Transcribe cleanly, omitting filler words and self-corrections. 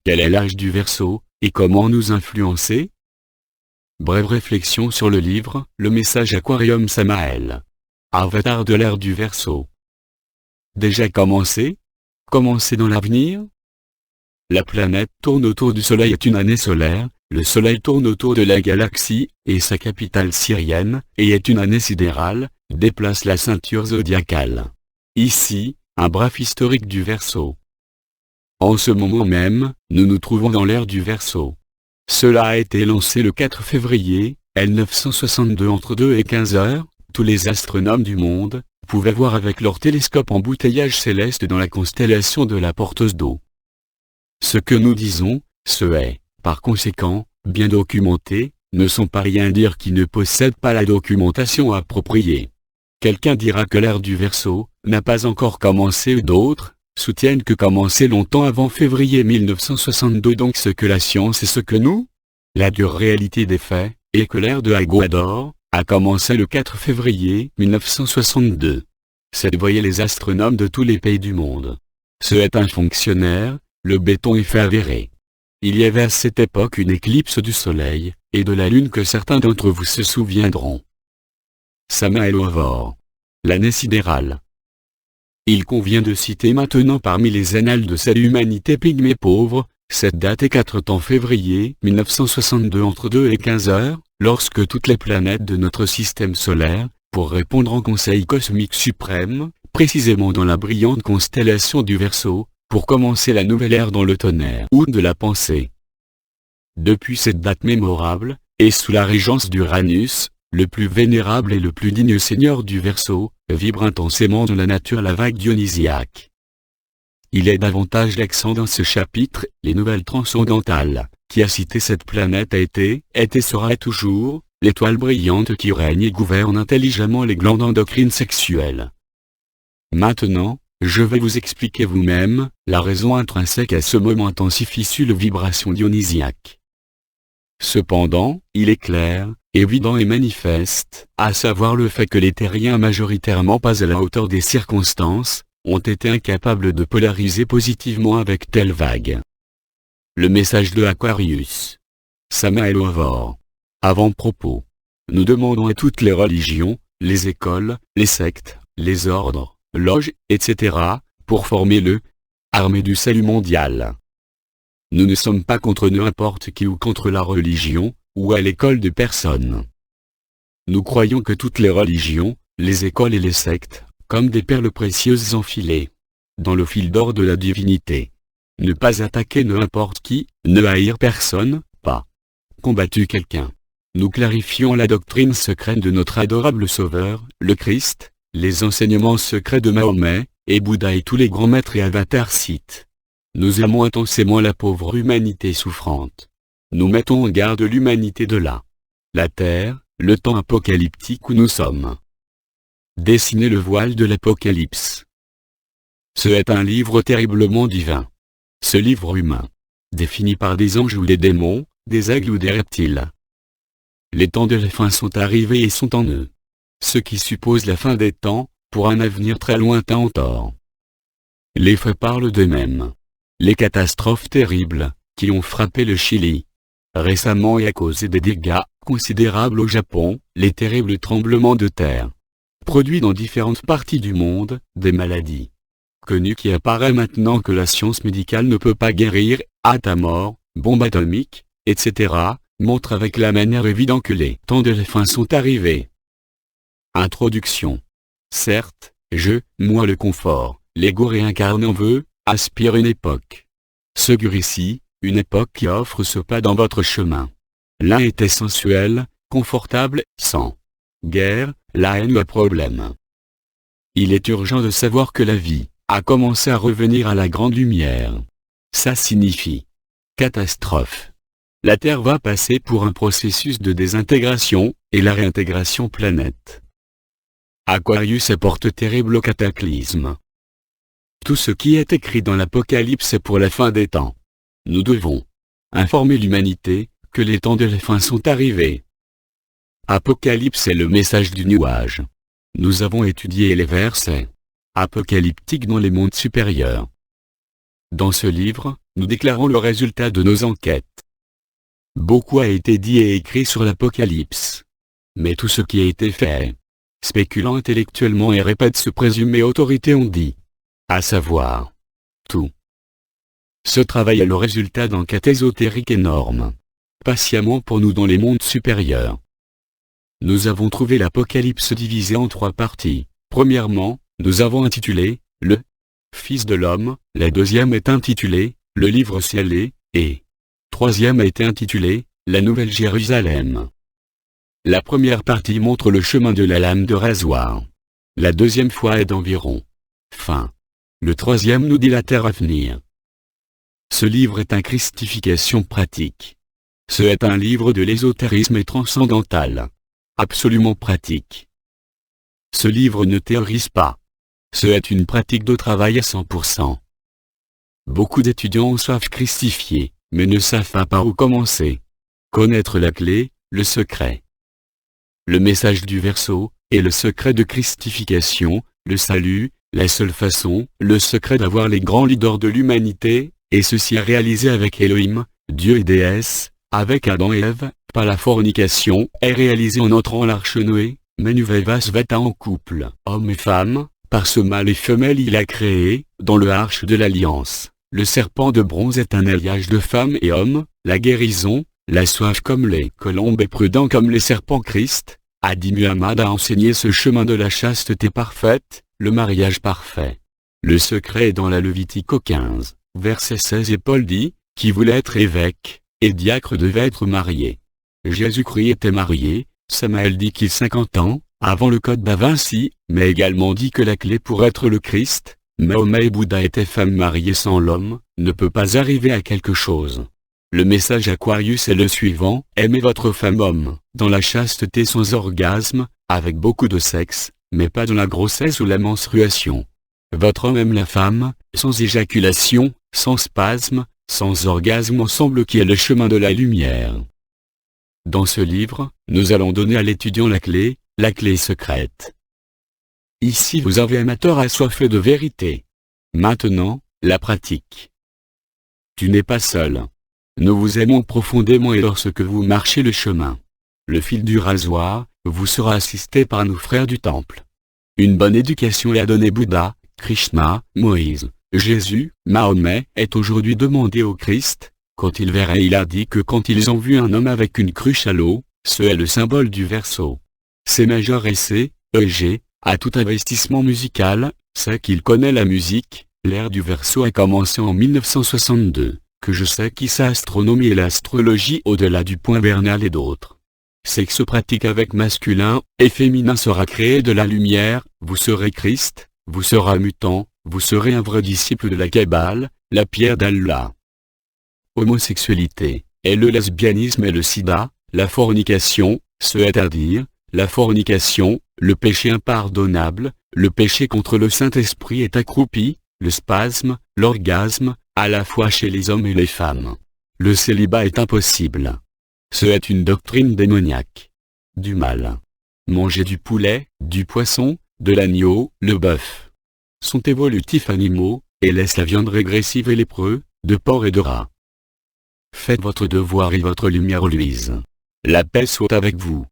Quel est l'âge du Verseau, et comment nous influencer? Brève réflexion sur le livre, Le message Aquarium Samael. Avatar de l'ère du Verseau. Déjà commencé? Commencer dans l'avenir? La planète tourne autour du Soleil est une année solaire, le Soleil tourne autour de la galaxie, et sa capitale syrienne, et est une année sidérale, déplace la ceinture zodiacale. Ici, un bref historique du Verseau. En ce moment même, nous nous trouvons dans l'ère du Verseau. Cela a été lancé le 4 février, L962 entre 2 et 15 heures, tous les astronomes du monde pouvaient voir avec leur télescope embouteillage céleste dans la constellation de la Porteuse d'eau. Ce que nous disons, ce est, par conséquent, bien documenté, ne sont pas rien dire qui ne possèdent pas la documentation appropriée. Quelqu'un dira que l'ère du Verseau n'a pas encore commencé ou d'autres soutiennent que commencé longtemps avant février 1962 donc ce que la science et ce que nous, la dure réalité des faits, est que l'ère de Aguador a commencé le 4 février 1962. C'est voyez les astronomes de tous les pays du monde. Ce est un fonctionnaire, le béton est fait avéré. Il y avait à cette époque une éclipse du Soleil, et de la Lune que certains d'entre vous se souviendront. Samael Ovor. L'année sidérale. Il convient de citer maintenant parmi les annales de cette humanité pygmée pauvre, cette date est 4 temps février 1962 entre 2 et 15 heures, lorsque toutes les planètes de notre système solaire, pour répondre en conseil cosmique suprême, précisément dans la brillante constellation du Verseau, pour commencer la nouvelle ère dans le tonnerre ou de la pensée. Depuis cette date mémorable, et sous la régence d'Uranus, le plus vénérable et le plus digne seigneur du Verseau, vibre intensément dans la nature la vague dionysiaque. Il est davantage l'accent dans ce chapitre, les nouvelles transcendantales, qui a cité cette planète a été, est et sera toujours, l'étoile brillante qui règne et gouverne intelligemment les glandes endocrines sexuelles. Maintenant, je vais vous expliquer vous-même, la raison intrinsèque à ce moment intensifie sur les vibrations dionysiaques. Cependant, il est clair, évident et manifeste, à savoir le fait que les terriens majoritairement pas à la hauteur des circonstances, ont été incapables de polariser positivement avec telle vague. Le message de Aquarius. Samael Ovor. Avant-propos. Nous demandons à toutes les religions, les écoles, les sectes, les ordres, loges, etc., pour former le armée du salut mondial. Nous ne sommes pas contre n'importe qui ou contre la religion, ou à l'école de personne. Nous croyons que toutes les religions, les écoles et les sectes, comme des perles précieuses enfilées dans le fil d'or de la divinité. Ne pas attaquer n'importe qui, ne haïr personne, pas combattu quelqu'un. Nous clarifions la doctrine secrète de notre adorable Sauveur, le Christ, les enseignements secrets de Mahomet, et Bouddha et tous les grands maîtres et avatars citent. Nous aimons intensément la pauvre humanité souffrante. Nous mettons en garde l'humanité de la terre, le temps apocalyptique où nous sommes. Dessiner le voile de l'Apocalypse. Ce est un livre terriblement divin. Ce livre humain, défini par des anges ou des démons, des aigles ou des reptiles. Les temps de la fin sont arrivés et sont en eux. Ce qui suppose la fin des temps, pour un avenir très lointain en tort. Les faits parlent d'eux-mêmes. Les catastrophes terribles, qui ont frappé le Chili récemment et a causé des dégâts considérables au Japon, les terribles tremblements de terre produits dans différentes parties du monde, des maladies connues qui apparaît maintenant que la science médicale ne peut pas guérir, hâte à mort, bombes atomiques, etc., montrent avec la manière évidente que les temps de la fin sont arrivés. Introduction. Certes, moi le confort, l'ego réincarné en veut, aspire une époque. Segure ici, une époque qui offre ce pas dans votre chemin. L'un était sensuel, confortable, sans guerre, la haine ou un problème. Il est urgent de savoir que la vie a commencé à revenir à la grande lumière. Ça signifie catastrophe. La Terre va passer pour un processus de désintégration, et la réintégration planète. Aquarius apporte terrible cataclysme. Tout ce qui est écrit dans l'Apocalypse est pour la fin des temps. Nous devons informer l'humanité que les temps de la fin sont arrivés. Apocalypse est le message du nuage. Nous avons étudié les versets apocalyptiques dans les mondes supérieurs. Dans ce livre, nous déclarons le résultat de nos enquêtes. Beaucoup a été dit et écrit sur l'Apocalypse. Mais tout ce qui a été fait, spéculant intellectuellement et répète ce présumé autorité ont dit. À savoir, tout. Ce travail est le résultat d'enquêtes ésotériques énormes. Patiemment pour nous dans les mondes supérieurs. Nous avons trouvé l'Apocalypse divisé en 3 parties. Premièrement, nous avons intitulé « Le Fils de l'homme », la deuxième est intitulée « Le livre scellé » et troisième a été intitulée « La Nouvelle Jérusalem ». La première partie montre le chemin de la lame de rasoir. La deuxième fois est d'environ fin. Le troisième nous dit la terre à venir. Ce livre est une christification pratique. Ce est un livre de l'ésotérisme et transcendantal. Absolument pratique. Ce livre ne théorise pas. Ce est une pratique de travail à 100%. Beaucoup d'étudiants savent christifier, mais ne savent pas par où commencer. Connaître la clé, le secret. Le message du verso, est le secret de christification, le salut, la seule façon, le secret d'avoir les grands leaders de l'humanité, et ceci est réalisé avec Elohim, Dieu et déesse, avec Adam et Ève, par la fornication, est réalisé en entrant l'arche Noé, Menuvevas Vata en couple, homme et femme, par ce mâle et femelle il a créé, dans le arche de l'alliance. Le serpent de bronze est un alliage de femmes et hommes, la guérison, la soif comme les colombes et prudent comme les serpents Christ, Adi Muhammad a enseigné ce chemin de la chasteté parfaite, le mariage parfait. Le secret est dans la Lévitique 15, verset 16 et Paul dit, qui voulait être évêque, et diacre devait être marié. Jésus-Christ était marié, Samaël dit qu'il 50 ans, avant le code da Vinci, mais également dit que la clé pour être le Christ, Mahomet et Bouddha étaient femmes mariées sans l'homme, ne peut pas arriver à quelque chose. Le message Aquarius est le suivant, aimez votre femme homme, dans la chasteté sans orgasme, avec beaucoup de sexe, mais pas dans la grossesse ou la menstruation. Votre homme aime la femme, sans éjaculation, sans spasme, sans orgasme ensemble qui est le chemin de la lumière. Dans ce livre, nous allons donner à l'étudiant la clé secrète. Ici vous avez amateur assoiffé de vérité. Maintenant, la pratique. Tu n'es pas seul. Nous vous aimons profondément et lorsque vous marchez le chemin, le fil du rasoir, vous sera assisté par nos frères du temple. Une bonne éducation est à donner Bouddha, Krishna, Moïse, Jésus, Mahomet est aujourd'hui demandé au Christ. Quand il verrait il a dit que quand ils ont vu un homme avec une cruche à l'eau, ce est le symbole du verso. C majeur et C, E, G, à tout investissement musical, c'est qu'il connaît la musique, l'ère du verso a commencé en 1962, que je sais qui sait astronomie et l'astrologie au-delà du point Bernal et d'autres. C'est que ce pratique avec masculin et féminin sera créé de la lumière, vous serez Christ, vous serez mutant, vous serez un vrai disciple de la Kabbale, la pierre d'Allah. Homosexualité, et le lesbianisme et le sida, la fornication, c'est-à-dire, la fornication, le péché impardonnable, le péché contre le Saint-Esprit est accroupi, le spasme, l'orgasme, à la fois chez les hommes et les femmes. Le célibat est impossible. Ce est une doctrine démoniaque. Du mal. Manger du poulet, du poisson, de l'agneau, le bœuf. Sont évolutifs animaux, et laissent la viande régressive et lépreux, de porc et de rat. Faites votre devoir et votre lumière luise. La paix soit avec vous.